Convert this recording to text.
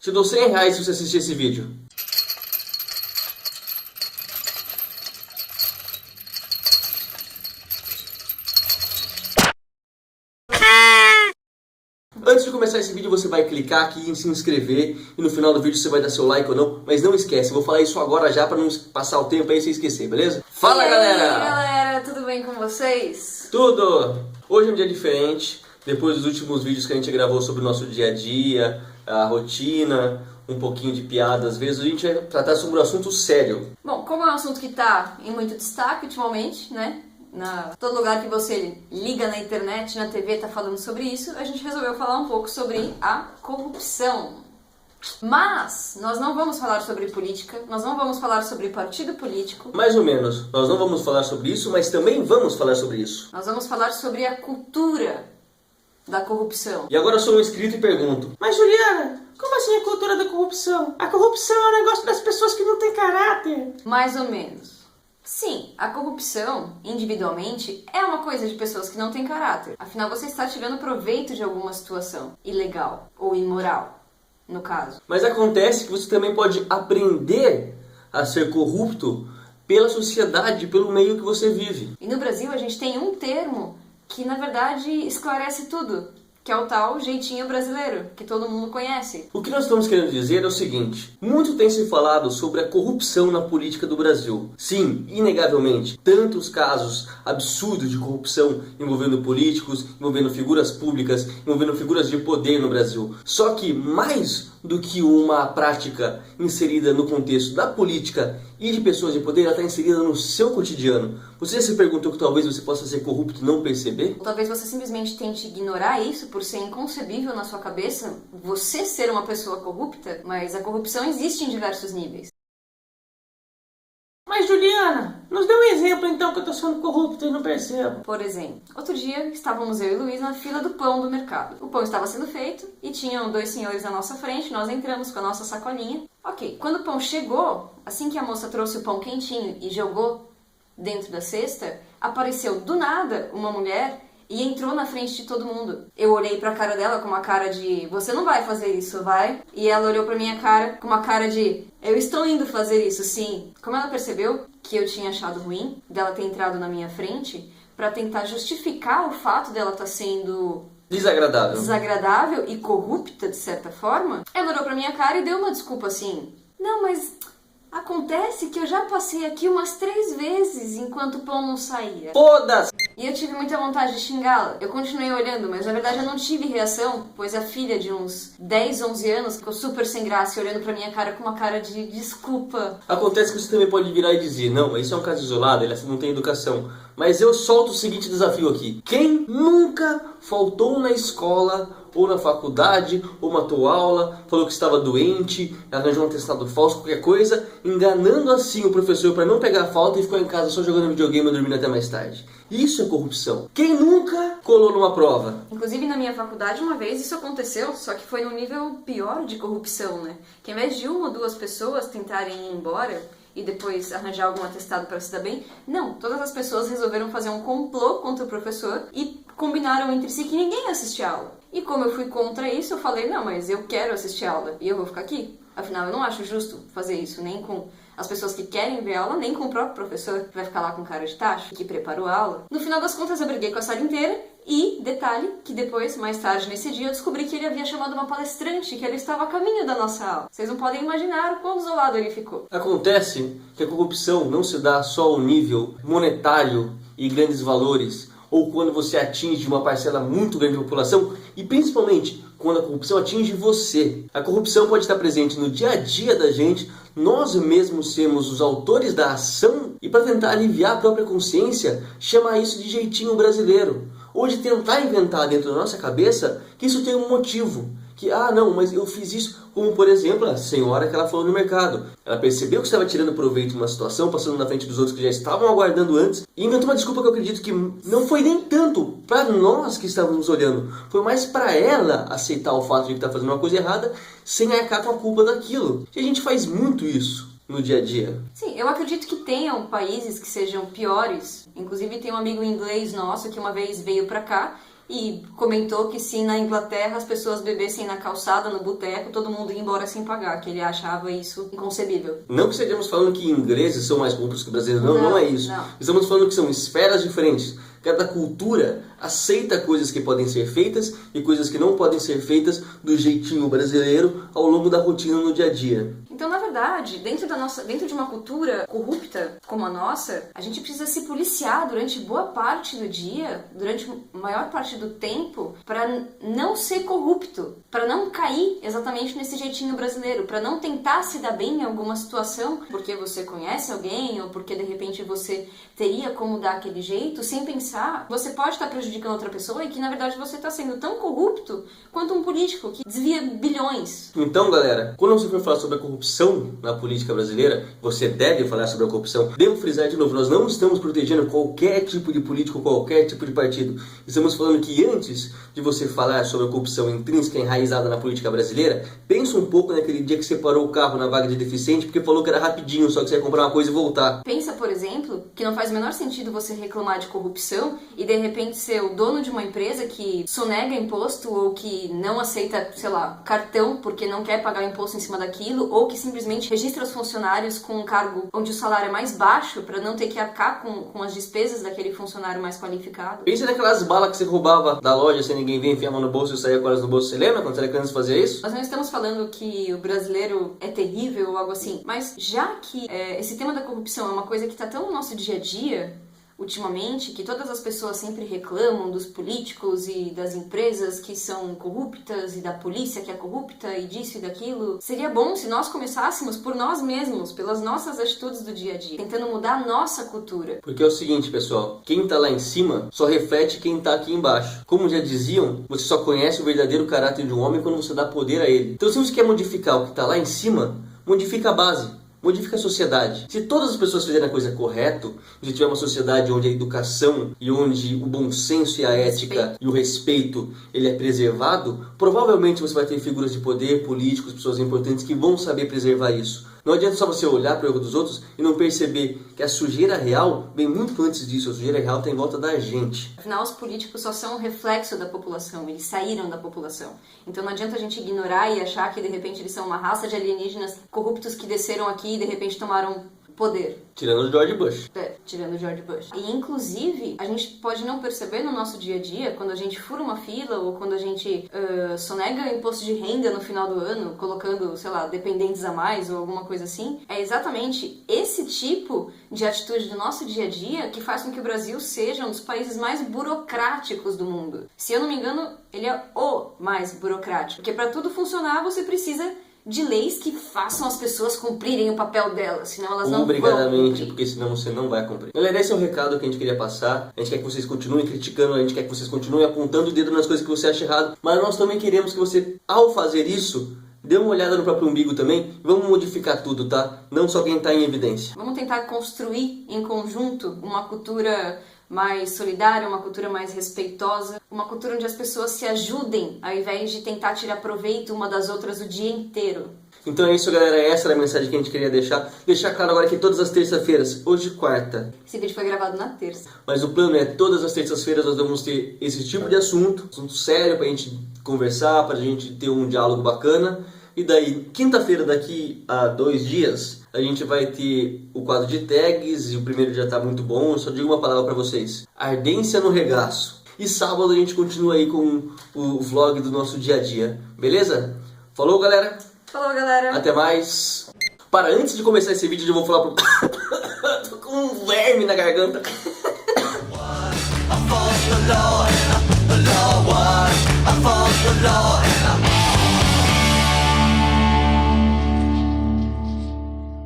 Te dou R$ 100 se você assistir esse vídeo. Antes de começar esse vídeo, você vai clicar aqui em se inscrever e no final do vídeo você vai dar seu like ou não, mas não esquece, eu vou falar isso agora já para não passar o tempo aí e você esquecer, beleza? Fala, galera! E aí, galera, tudo bem com vocês? Tudo! Hoje é um dia diferente, depois dos últimos vídeos que a gente gravou sobre o nosso dia a dia, a rotina, um pouquinho de piada às vezes, a gente vai tratar sobre um assunto sério. Bom, como é um assunto que está em muito destaque ultimamente, né? Todo lugar que você liga na internet, na TV, tá falando sobre isso, a gente resolveu falar um pouco sobre a corrupção. Mas nós não vamos falar sobre política, nós não vamos falar sobre partido político. Mais ou menos, nós não vamos falar sobre isso, mas também vamos falar sobre isso. Nós vamos falar sobre a cultura da corrupção. E agora eu sou um inscrito e pergunto: mas Juliana, como assim a cultura da corrupção? A corrupção é um negócio das pessoas que não têm caráter. Mais ou menos. Sim, a corrupção, individualmente, é uma coisa de pessoas que não têm caráter. Afinal, você está tirando proveito de alguma situação ilegal ou imoral, no caso. Mas acontece que você também pode aprender a ser corrupto pela sociedade, pelo meio que você vive. E no Brasil a gente tem um termo que, na verdade, esclarece tudo, que é o tal jeitinho brasileiro, que todo mundo conhece. O que nós estamos querendo dizer é o seguinte: muito tem se falado sobre a corrupção na política do Brasil. Sim, inegavelmente, tantos casos absurdos de corrupção envolvendo políticos, envolvendo figuras públicas, envolvendo figuras de poder no Brasil. Só que mais do que uma prática inserida no contexto da política e de pessoas de poder, ela está inserida no seu cotidiano. Você já se perguntou que talvez você possa ser corrupto e não perceber? Ou talvez você simplesmente tente ignorar isso por ser inconcebível na sua cabeça você ser uma pessoa corrupta, mas a corrupção existe em diversos níveis. Mas Juliana, nos dê um exemplo então que eu tô sendo corrupto e não percebo. Por exemplo, outro dia estávamos eu e Luiz na fila do pão do mercado. O pão estava sendo feito e tinham dois senhores na nossa frente, nós entramos com a nossa sacolinha. Ok, quando o pão chegou, assim que a moça trouxe o pão quentinho e jogou dentro da cesta, apareceu do nada uma mulher e entrou na frente de todo mundo. Eu olhei pra cara dela com uma cara de: você não vai fazer isso, vai? E ela olhou pra minha cara com uma cara de: eu estou indo fazer isso, sim. Como ela percebeu que eu tinha achado ruim dela ter entrado na minha frente pra tentar justificar o fato dela estar sendo desagradável e corrupta de certa forma, ela olhou pra minha cara e deu uma desculpa assim: não, mas acontece que eu já passei aqui umas 3 vezes enquanto o pão não saía. Foda-se! E eu tive muita vontade de xingá-la. Eu continuei olhando, mas na verdade eu não tive reação, pois a filha de uns 10, 11 anos ficou super sem graça, olhando pra minha cara com uma cara de desculpa. Acontece que você também pode virar e dizer: não, isso é um caso isolado, ele não tem educação. Mas eu solto o seguinte desafio aqui: quem nunca faltou na escola ou na faculdade, ou matou aula, falou que estava doente, arranjou um atestado falso, qualquer coisa, enganando assim o professor para não pegar a falta e ficou em casa só jogando videogame e dormindo até mais tarde? Isso é corrupção. Quem nunca colou numa prova? Inclusive na minha faculdade uma vez isso aconteceu, só que foi num nível pior de corrupção, né? Que ao invés de uma ou duas pessoas tentarem ir embora e depois arranjar algum atestado para se dar bem, não, todas as pessoas resolveram fazer um complô contra o professor e combinaram entre si que ninguém ia assistir a aula. E como eu fui contra isso, eu falei: não, mas eu quero assistir a aula e eu vou ficar aqui. Afinal, eu não acho justo fazer isso, nem com as pessoas que querem ver a aula, nem com o próprio professor, que vai ficar lá com cara de tacho, que preparou a aula. No final das contas, eu briguei com a sala inteira e, detalhe, que depois, mais tarde nesse dia, eu descobri que ele havia chamado uma palestrante, que ela estava a caminho da nossa aula. Vocês não podem imaginar o quão desolado ele ficou. Acontece que a corrupção não se dá só ao nível monetário e grandes valores, ou quando você atinge uma parcela muito grande da população, e principalmente quando a corrupção atinge você. A corrupção pode estar presente no dia a dia da gente, nós mesmos sermos os autores da ação, e para tentar aliviar a própria consciência, chamar isso de jeitinho brasileiro, ou de tentar inventar dentro da nossa cabeça que isso tem um motivo. Que, não, mas eu fiz isso, como por exemplo a senhora que ela falou no mercado. Ela percebeu que estava tirando proveito de uma situação, passando na frente dos outros que já estavam aguardando antes, e inventou uma desculpa que eu acredito que não foi nem tanto para nós que estávamos olhando, foi mais para ela aceitar o fato de que está fazendo uma coisa errada, sem arcar com a culpa daquilo. E a gente faz muito isso no dia a dia. Sim, eu acredito que tenham países que sejam piores. Inclusive tem um amigo inglês nosso que uma vez veio pra cá e comentou que se na Inglaterra as pessoas bebessem na calçada, no boteco, todo mundo ia embora sem pagar, que ele achava isso inconcebível. Não que estejamos falando que ingleses são mais corruptos que brasileiros, não é isso. Não. Estamos falando que são esferas diferentes. Cada cultura aceita coisas que podem ser feitas e coisas que não podem ser feitas do jeitinho brasileiro ao longo da rotina no dia a dia. Então, na verdade, dentro de uma cultura corrupta como a nossa, a gente precisa se policiar durante boa parte do dia, durante a maior parte do tempo, para não ser corrupto, para não cair exatamente nesse jeitinho brasileiro, para não tentar se dar bem em alguma situação, porque você conhece alguém ou porque de repente você teria como dar aquele jeito, sem pensar, você pode estar prejudicando outra pessoa e que na verdade você está sendo tão corrupto quanto um político que desvia bilhões. Então, galera, quando você for falar sobre a corrupção na política brasileira, você deve falar sobre a corrupção. Devo frisar de novo, nós não estamos protegendo qualquer tipo de político, qualquer tipo de partido. Estamos falando que antes de você falar sobre a corrupção intrínseca enraizada na política brasileira, pensa um pouco naquele dia que você parou o carro na vaga de deficiente porque falou que era rapidinho, só que você ia comprar uma coisa e voltar. Pensa, por exemplo, que não faz o menor sentido você reclamar de corrupção e de repente ser o dono de uma empresa que sonega imposto ou que não aceita, sei lá, cartão porque não quer pagar imposto em cima daquilo, ou que simplesmente registra os funcionários com um cargo onde o salário é mais baixo para não ter que arcar com as despesas daquele funcionário mais qualificado. Pensa naquelas balas que você roubava da loja sem ninguém ver, enfiava no bolso e saía com elas no bolso. Você lembra quando você era criança fazia isso? Nós não estamos falando que o brasileiro é terrível ou algo assim, mas já que esse tema da corrupção é uma coisa que está tão no nosso dia a dia, ultimamente, que todas as pessoas sempre reclamam dos políticos e das empresas que são corruptas e da polícia que é corrupta e disso e daquilo, seria bom se nós começássemos por nós mesmos, pelas nossas atitudes do dia a dia, tentando mudar a nossa cultura. Porque é o seguinte, pessoal, quem tá lá em cima só reflete quem tá aqui embaixo. Como já diziam, você só conhece o verdadeiro caráter de um homem quando você dá poder a ele. Então se você quer modificar o que tá lá em cima, modifica a base. Modifica a sociedade. Se todas as pessoas fizerem a coisa correta, se tiver uma sociedade onde a educação e onde o bom senso e a ética e o respeito ele é preservado, provavelmente você vai ter figuras de poder, políticos, pessoas importantes que vão saber preservar isso. Não adianta só você olhar para o erro dos outros e não perceber que a sujeira real vem muito antes disso. A sujeira real está em volta da gente. Afinal, os políticos só são um reflexo da população, eles saíram da população. Então não adianta a gente ignorar e achar que de repente eles são uma raça de alienígenas corruptos que desceram aqui e de repente tomaram poder. Tirando o George Bush. Tirando o George Bush. E, inclusive, a gente pode não perceber no nosso dia a dia, quando a gente fura uma fila ou quando a gente sonega imposto de renda no final do ano, colocando, sei lá, dependentes a mais ou alguma coisa assim, é exatamente esse tipo de atitude do nosso dia a dia que faz com que o Brasil seja um dos países mais burocráticos do mundo. Se eu não me engano, ele é o mais burocrático. Porque para tudo funcionar, você precisa de leis que façam as pessoas cumprirem o papel delas, senão elas não vão obrigadamente, porque senão você não vai cumprir. Galera, esse é o recado que a gente queria passar. A gente quer que vocês continuem criticando, a gente quer que vocês continuem apontando o dedo nas coisas que você acha errado, mas nós também queremos que você, ao fazer isso, dê uma olhada no próprio umbigo também. Vamos modificar tudo, tá? Não só quem está em evidência. Vamos tentar construir em conjunto uma cultura mais solidária, uma cultura mais respeitosa, uma cultura onde as pessoas se ajudem ao invés de tentar tirar proveito uma das outras o dia inteiro. Então é isso, galera, essa era a mensagem que a gente queria deixar. Deixar claro agora que todas as terças-feiras, hoje quarta. Esse vídeo foi gravado na terça. Mas o plano é todas as terças-feiras nós vamos ter esse tipo de assunto sério pra gente conversar, pra gente ter um diálogo bacana. E daí, quinta-feira, daqui a 2 dias, a gente vai ter o quadro de tags, e o primeiro já tá muito bom, eu só digo uma palavra pra vocês: ardência no regaço. E sábado a gente continua aí com o vlog do nosso dia a dia, beleza? Falou, galera? Falou, galera! Até mais! Para, antes de começar esse vídeo, eu vou falar pro... Tô com um verme na garganta.